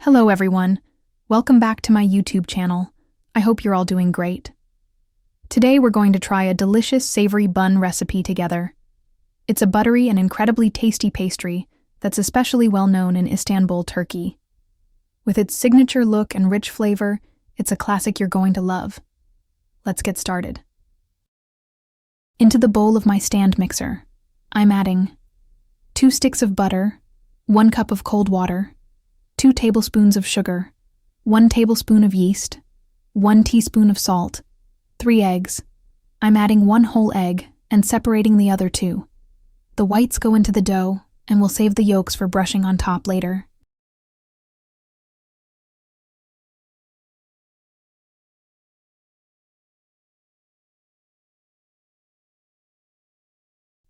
Hello everyone, welcome back to my YouTube channel. I hope you're all doing great. Today we're going to try a delicious savory bun recipe together. It's a buttery and incredibly tasty pastry that's especially well known in Istanbul, Turkey. With its signature look and rich flavor, it's a classic you're going to love. Let's get started. Into the bowl of my stand mixer, I'm adding 2 sticks of butter, 1 cup of cold water, 2 tablespoons of sugar, 1 tablespoon of yeast, 1 teaspoon of salt, 3 eggs. I'm adding 1 whole egg and separating the other 2. The whites go into the dough, and we'll save the yolks for brushing on top later.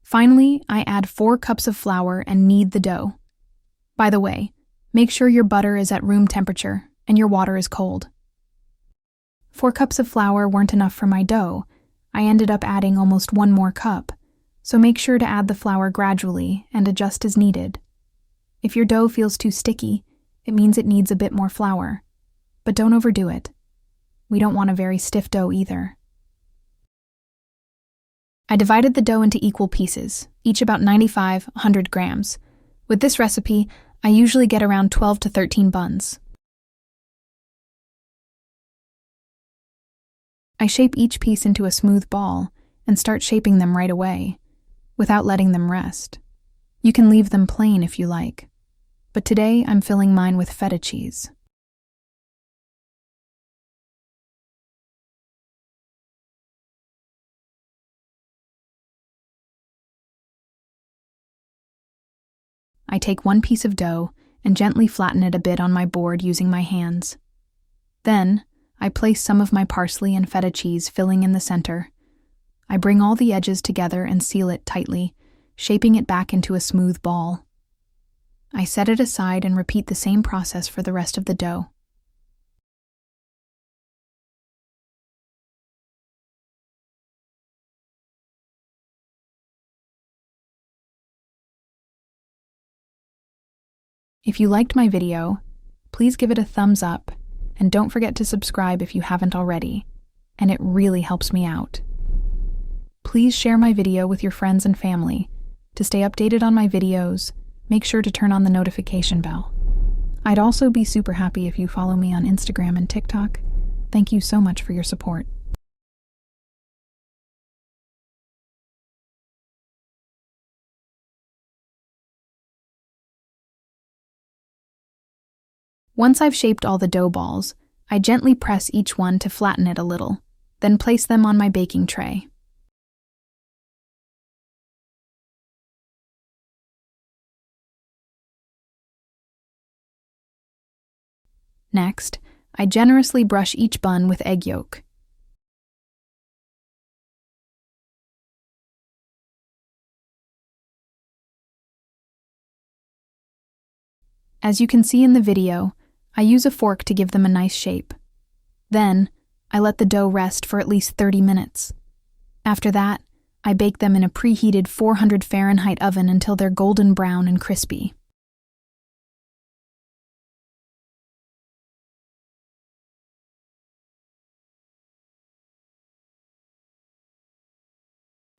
Finally, I add 4 cups of flour and knead the dough. By the way, make sure your butter is at room temperature and your water is cold. 4 cups of flour weren't enough for my dough. I ended up adding almost 1 more cup, so make sure to add the flour gradually and adjust as needed. If your dough feels too sticky, it means it needs a bit more flour, but don't overdo it. We don't want a very stiff dough either. I divided the dough into equal pieces, each about 95-100 grams. With this recipe, I usually get around 12 to 13 buns. I shape each piece into a smooth ball and start shaping them right away, without letting them rest. You can leave them plain if you like, but today I'm filling mine with feta cheese. I take 1 piece of dough and gently flatten it a bit on my board using my hands. Then, I place some of my parsley and feta cheese filling in the center. I bring all the edges together and seal it tightly, shaping it back into a smooth ball. I set it aside and repeat the same process for the rest of the dough. If you liked my video, please give it a thumbs up and don't forget to subscribe if you haven't already, and it really helps me out. Please share my video with your friends and family. To stay updated on my videos, make sure to turn on the notification bell. I'd also be super happy if you follow me on Instagram and TikTok. Thank you so much for your support. Once I've shaped all the dough balls, I gently press each one to flatten it a little, then place them on my baking tray. Next, I generously brush each bun with egg yolk. As you can see in the video, I use a fork to give them a nice shape. Then, I let the dough rest for at least 30 minutes. After that, I bake them in a preheated 400 Fahrenheit oven until they're golden brown and crispy.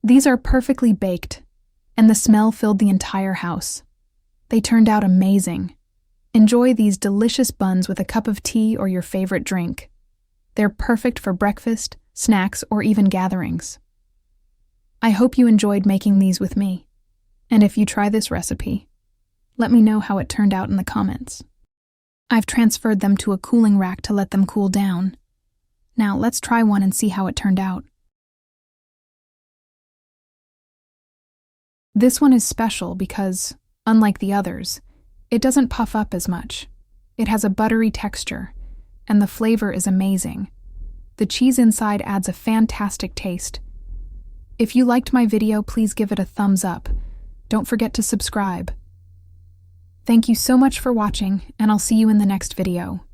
These are perfectly baked, and the smell filled the entire house. They turned out amazing. Enjoy these delicious buns with a cup of tea or your favorite drink. They're perfect for breakfast, snacks, or even gatherings. I hope you enjoyed making these with me. And if you try this recipe, let me know how it turned out in the comments. I've transferred them to a cooling rack to let them cool down. Now let's try one and see how it turned out. This one is special because, unlike the others, it doesn't puff up as much. It has a buttery texture, and the flavor is amazing. The cheese inside adds a fantastic taste. If you liked my video, please give it a thumbs up. Don't forget to subscribe. Thank you so much for watching, and I'll see you in the next video.